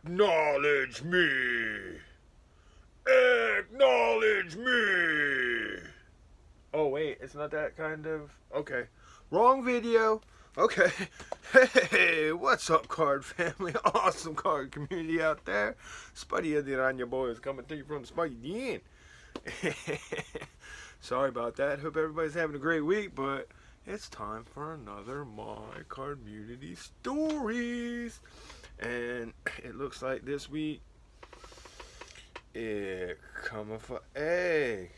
Acknowledge me! Acknowledge me! Oh, wait, it's not that kind of... Okay. Wrong video. Okay. Hey, what's up, card family? Awesome card community out there. Spuddy and the Aranya boys coming to you from the Spuddy Den. Sorry about that. Hope everybody's having a great week, but it's time for another My Cardmunity Stories. And it looks like this week it coming for egg.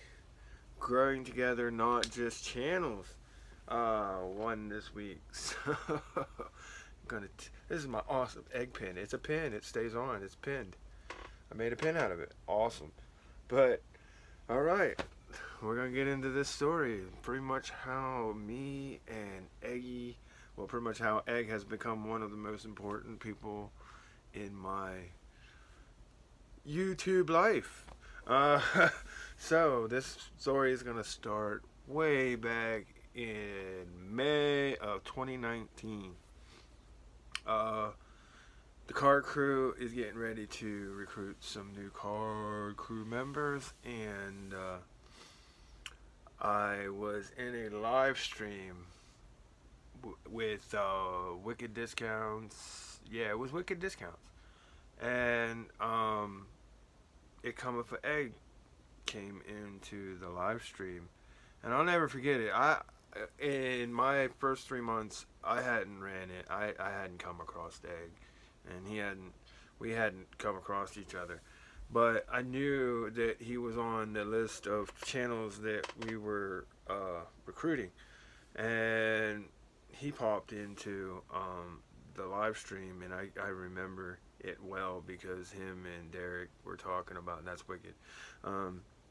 Growing together, not just channels. One this week. So this is my awesome egg pin. It's a pin. It stays on. It's pinned. I made a pin out of it. Awesome. But all right, we're gonna get into this story. Pretty much how me and Eggy, well, pretty much how Egg has become one of the most important people in my YouTube life. So this story is gonna start way back in May of 2019. The card crew is getting ready to recruit some new card crew members, and I was in a live stream with Wicked Discounts. Yeah, it was Wicked Discounts, and it come up for Egg came into the live stream, and I'll never forget it. In my first 3 months, I hadn't ran it. I hadn't come across Egg, and we hadn't come across each other, but I knew that he was on the list of channels that we were recruiting, and he popped into the live stream, and I remember it well because him and Derek were talking about, and that's Wicked,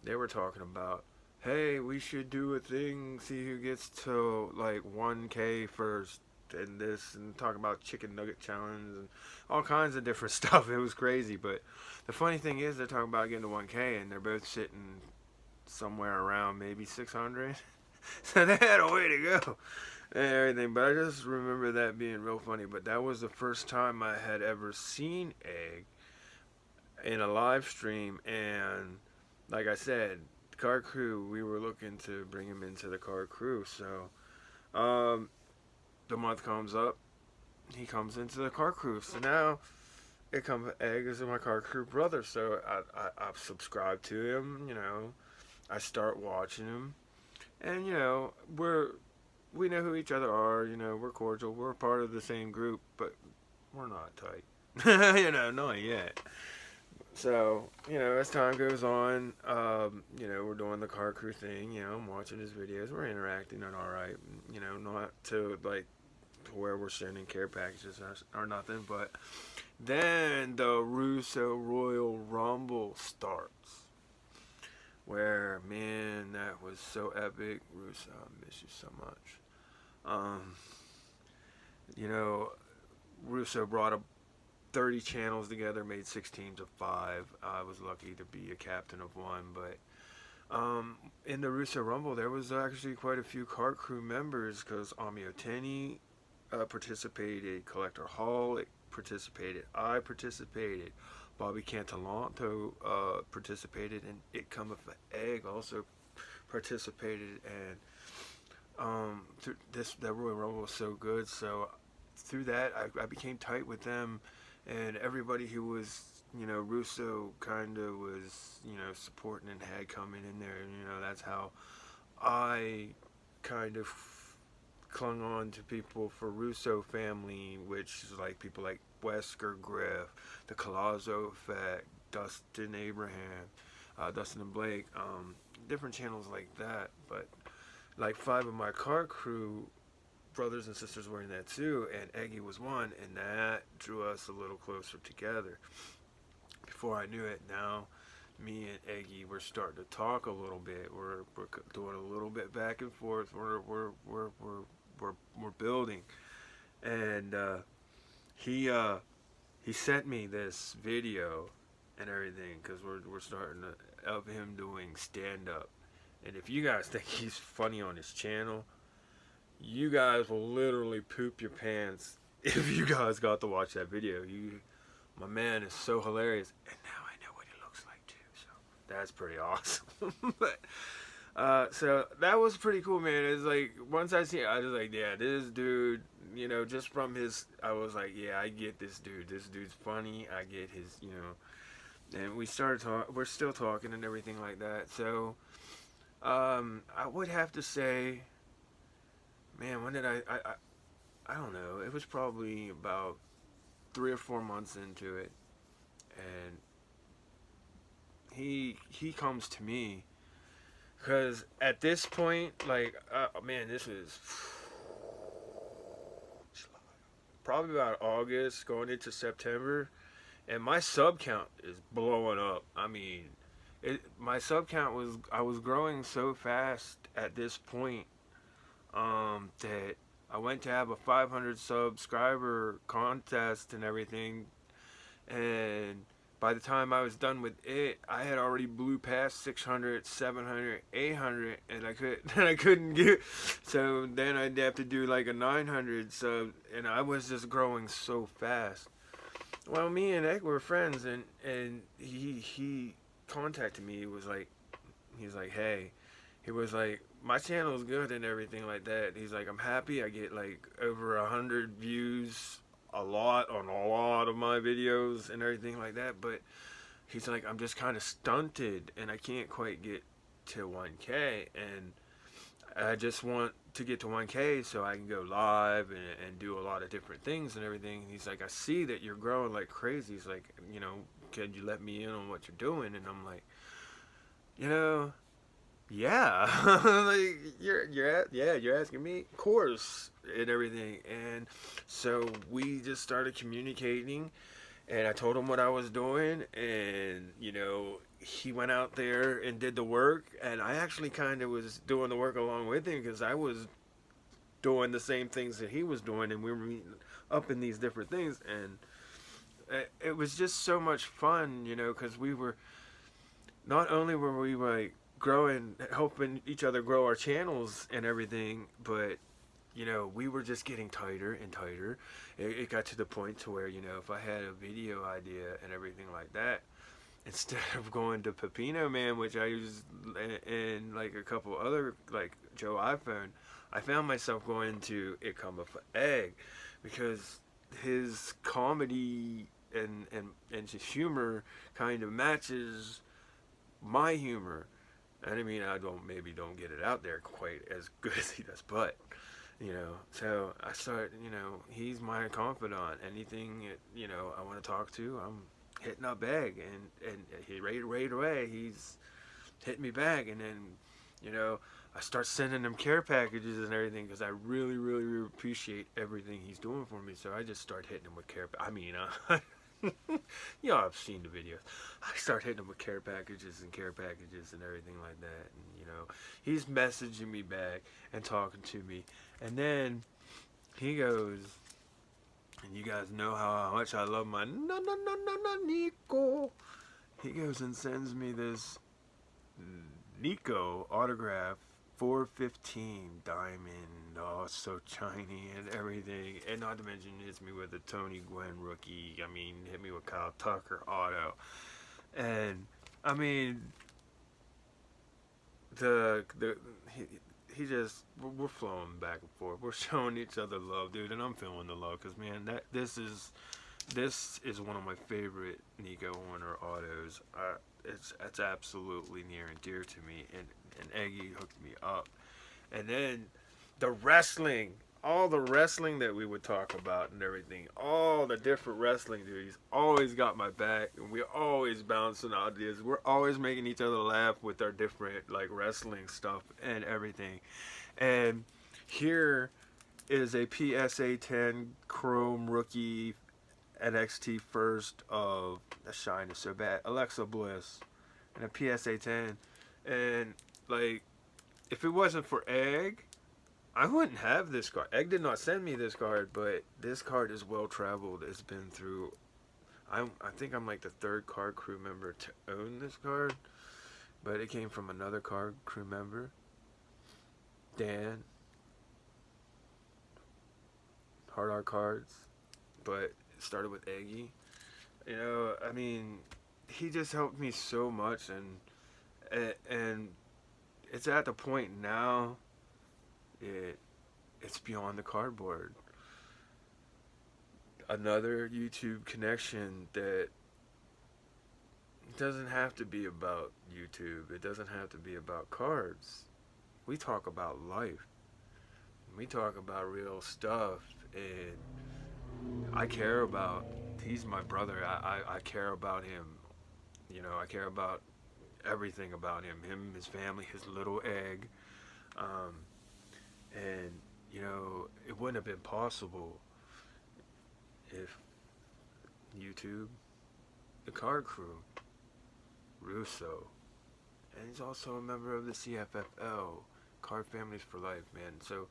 they were talking about, hey, we should do a thing, see who gets to like 1K first, and this, and talk about chicken nugget challenge and all kinds of different stuff. It was crazy, but the funny thing is they're talking about getting to 1K, and they're both sitting somewhere around maybe 600. So they had a way to go and everything, but I just remember that being real funny. But that was the first time I had ever seen Egg in a live stream, and like I said, card crew, we were looking to bring him into the card crew. So the month comes up, he comes into the card crew. So now it comes, Egg is my card crew brother. So I've subscribed to him, I start watching him, and we know who each other are, we're cordial, we're part of the same group, but we're not tight. Not yet. So, as time goes on, we're doing the card crew thing, I'm watching his videos, we're interacting and alright, not to where we're sending care packages or nothing, but then the Russo Royal Rumble starts, where, man, that was so epic. Russo, I miss you so much. Russo brought up 30 channels together, made 6 teams of 5. I was lucky to be a captain of one, but in the Russo Rumble, there was actually quite a few card crew members, because Amioteni participated, Collector Hall participated, I participated, Bobby Cantalanto participated, and It Cometh for Egg also participated, and that Royal Rumble was so good. So through that, I became tight with them, and everybody who was, Russo kind of was, supporting and had coming in there, and, that's how I kind of clung on to people for Russo family, which is like people like Wesker Griff, the Colazzo Effect, Dustin Abraham, Dustin and Blake, different channels like that. But like 5 of my card crew brothers and sisters were in that too, and Eggy was one, and that drew us a little closer together. Before I knew it, now me and Eggy were starting to talk a little bit. We're doing a little bit back and forth. We're building, and he sent me this video and everything, because we're starting to, of him doing stand up. And if you guys think he's funny on his channel, you guys will literally poop your pants if you guys got to watch that video. You My man is so hilarious, and now I know what he looks like too. So that's pretty awesome. But so that was pretty cool, man. It's like once I see it, I was like, yeah, this dude, just from his, I was like, yeah, I get this dude. This dude's funny. I get his. And we started talking. We're still talking and everything like that. So I would have to say, man, when did I don't know. It was probably about 3 or 4 months into it, and he comes to me because at this point, like, man, this is probably about August going into September, and my sub count is blowing up. I mean, my sub count was I was growing so fast at this point that I went to have a 500 subscriber contest and everything, and by the time I was done with it, I had already blew past 600, 700, 800, and I couldn't get. So then I'd have to do like a 900 sub, and I was just growing so fast. Well, me and Egg were friends, and he contacted me. He's like, hey, he was like, my channel is good and everything like that. He's like, I'm happy. I get like over 100 views on a lot of my videos and everything like that. But he's like, I'm just kind of stunted and I can't quite get to 1K. And I just want to get to 1K so I can go live and do a lot of different things and everything. And he's like, I see that you're growing like crazy. He's like, can you let me in on what you're doing? And I'm like, you know, yeah, like you're asking me, of course, and everything. And so we just started communicating, and I told him what I was doing, and he went out there and did the work, and I actually kind of was doing the work along with him because I was doing the same things that he was doing, and we were meeting up in these different things, and it was just so much fun, because we were not only were we like growing, helping each other grow our channels and everything, but we were just getting tighter and tighter. It got to the point to where if I had a video idea and everything like that, instead of going to Pepino Man, which I used, and like a couple other like Joe iPhone, I found myself going to It Come Up for Egg because his comedy and his humor kind of matches my humor. And I mean, I don't get it out there quite as good as he does, but so I start, he's my confidant. Anything I want to talk to, I'm hitting up Egg, and he right away he's hitting me back, and then I start sending him care packages and everything because I really, really, really appreciate everything he's doing for me. So I just start hitting him with care. I mean, I've seen the videos. I start hitting him with care packages and everything like that. And, he's messaging me back and talking to me. And then he goes, and you guys know how much I love my Nico. He goes and sends me this Nico autograph 415 diamond, oh, so shiny and everything, and not to mention hits me with a Tony Gwynn rookie. I mean, hit me with Kyle Tucker auto, and I mean he just we're flowing back and forth. We're showing each other love, dude, and I'm feeling the love because man, this is one of my favorite Nico Warner autos. It's absolutely near and dear to me, and Eggy hooked me up. And then the wrestling, all the wrestling that we would talk about and everything, all the different wrestling dudes always got my back, and we're always bouncing ideas. We're always making each other laugh with our different like wrestling stuff and everything. And here is a PSA 10 Chrome rookie NXT first of the shine is so bad, Alexa Bliss, and a PSA 10, and like if it wasn't for Egg, I wouldn't have this card. Egg did not send me this card, but this card is well traveled. It's been through. I think I'm like the third card crew member to own this card, but it came from another card crew member, Dan. Hard Art Cards, but it started with Eggy. I mean, he just helped me so much, and it's at the point now. It it's beyond the cardboard. Another YouTube connection that doesn't have to be about YouTube. It doesn't have to be about cards. We talk about life. We talk about real stuff, and I care about. He's my brother. I care about him. I care about everything about him. Him, his family, his little egg. Um, and it wouldn't have been possible if YouTube, the card crew, Russo, and he's also a member of the CFFL, Card Families for Life, man. So,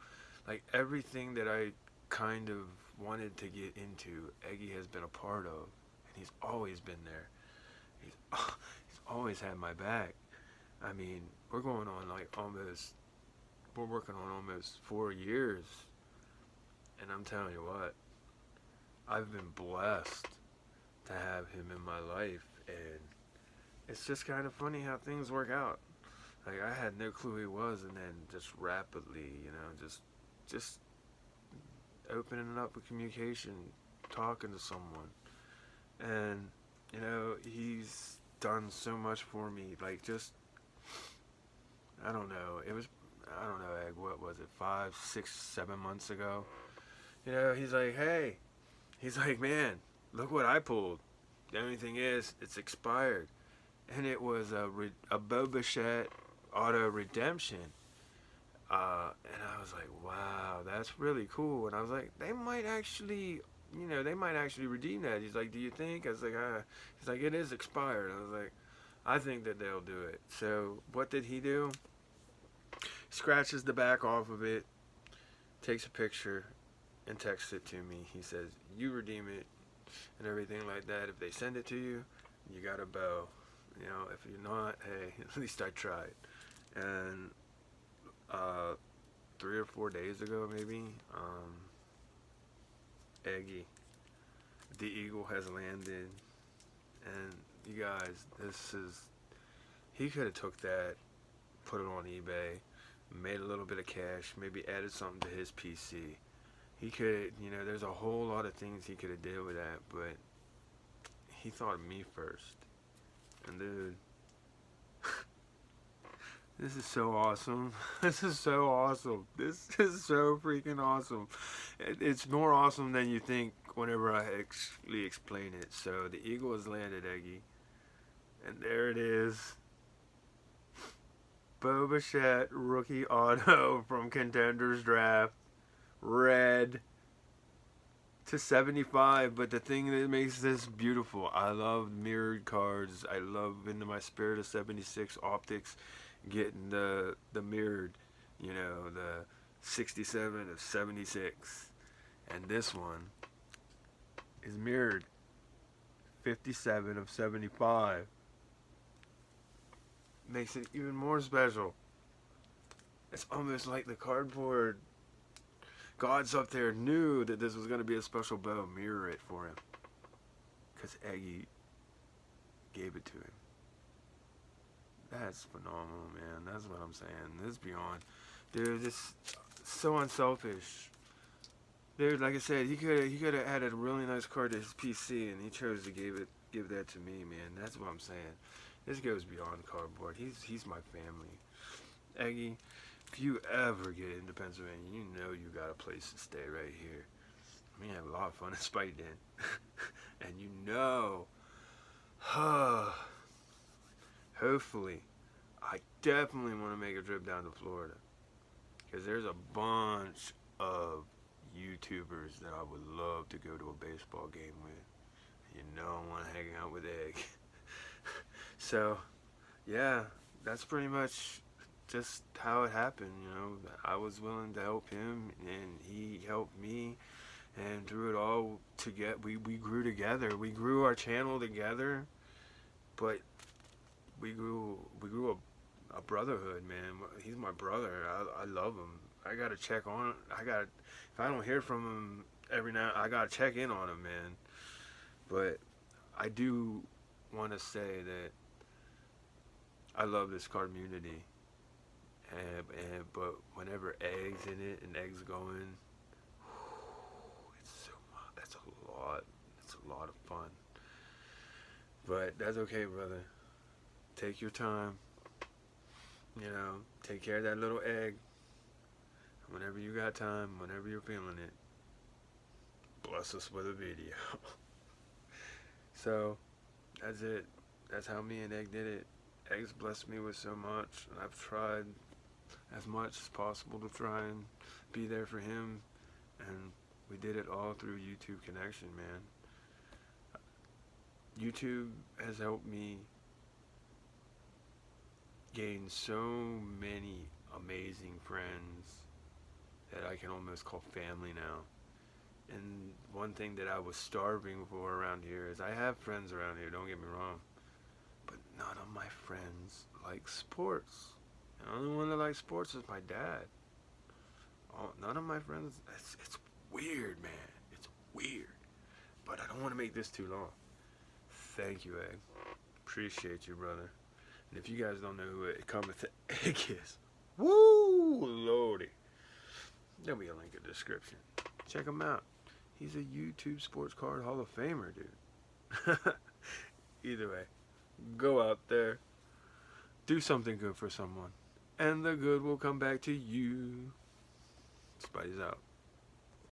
like everything that I kind of wanted to get into, Eggy has been a part of, and he's always been there. He's he's always had my back. I mean, we're working on almost 4 years, and I'm telling you what, I've been blessed to have him in my life, and it's just kind of funny how things work out. Like I had no clue who he was, and then just rapidly, just opening up a communication, talking to someone, and he's done so much for me. Like just I don't know, I don't know, Egg. What was it? 5, 6, 7 months ago. He's like, hey, he's like, man, look what I pulled. The only thing is, it's expired, and it was a Boba Fett auto redemption. And I was like, wow, that's really cool. And I was like, they might actually redeem that. He's like, do you think? I was like, he's like, it is expired. I was like, I think that they'll do it. So what did he do? Scratches the back off of it, takes a picture, and texts it to me. He says, you redeem it and everything like that. If they send it to you, you got a bow. If you're not, hey, at least I tried. And 3 or 4 days ago, maybe, Eggy, the eagle has landed, and you guys, he could have took that, put it on eBay, made a little bit of cash, maybe added something to his PC. He could, there's a whole lot of things he could have did with that, but he thought of me first. And dude, this is so awesome. This is so awesome. This is so freaking awesome. It's more awesome than you think whenever I actually explain it. So the eagle has landed, Eggy. And there it is. Boba Fett rookie auto from Contenders Draft. Red to 75. But the thing that makes this beautiful, I love mirrored cards. I love into my Spirit of 76 optics getting the mirrored, the 67 of 76. And this one is mirrored 57 of 75. Makes it even more special. It's almost like the cardboard gods up there knew that this was going to be a special bow. Mirror it for him. Because Eggy gave it to him. That's phenomenal, man. That's what I'm saying. This is beyond. Dude, this so unselfish. Dude, like I said, he could have added a really nice card to his PC, and he chose to give that to me, man. That's what I'm saying. This goes beyond cardboard. He's my family. Eggy, if you ever get into Pennsylvania, you know you got a place to stay right here. We have a lot of fun in Spite Den. And hopefully, I definitely want to make a trip down to Florida. Because there's a bunch of YouTubers that I would love to go to a baseball game with. I want to hang out with Egg. So, yeah, that's pretty much just how it happened. I was willing to help him, and he helped me, and through it all, we grew together. We grew our channel together, but we grew a brotherhood, man. He's my brother. I love him. I gotta check on. If I don't hear from him every now, I gotta check in on him, man. But I do want to say that I love this Cardmunity, but whenever eggs in it and eggs going, it's so much. That's a lot. It's a lot of fun. But that's okay, brother. Take your time. Take care of that little egg. Whenever you got time, whenever you're feeling it, bless us with a video. So that's it. That's how me and Egg did it. Egg's blessed me with so much, and I've tried as much as possible to try and be there for him, and we did it all through YouTube connection, man. YouTube has helped me gain so many amazing friends that I can almost call family now. And one thing that I was starving for around here is I have friends around here, don't get me wrong, but none of my friends like sports. The only one that likes sports is my dad. None of my friends, it's weird, man. It's weird. But I don't want to make this too long. Thank you, Egg. Appreciate you, brother. And if you guys don't know who it cometh to Egg is, woo, lordy. There'll be a link in the description. Check him out. He's a YouTube Sports Card Hall of Famer, dude. Either way, go out there, do something good for someone, and the good will come back to you. Spidey's out.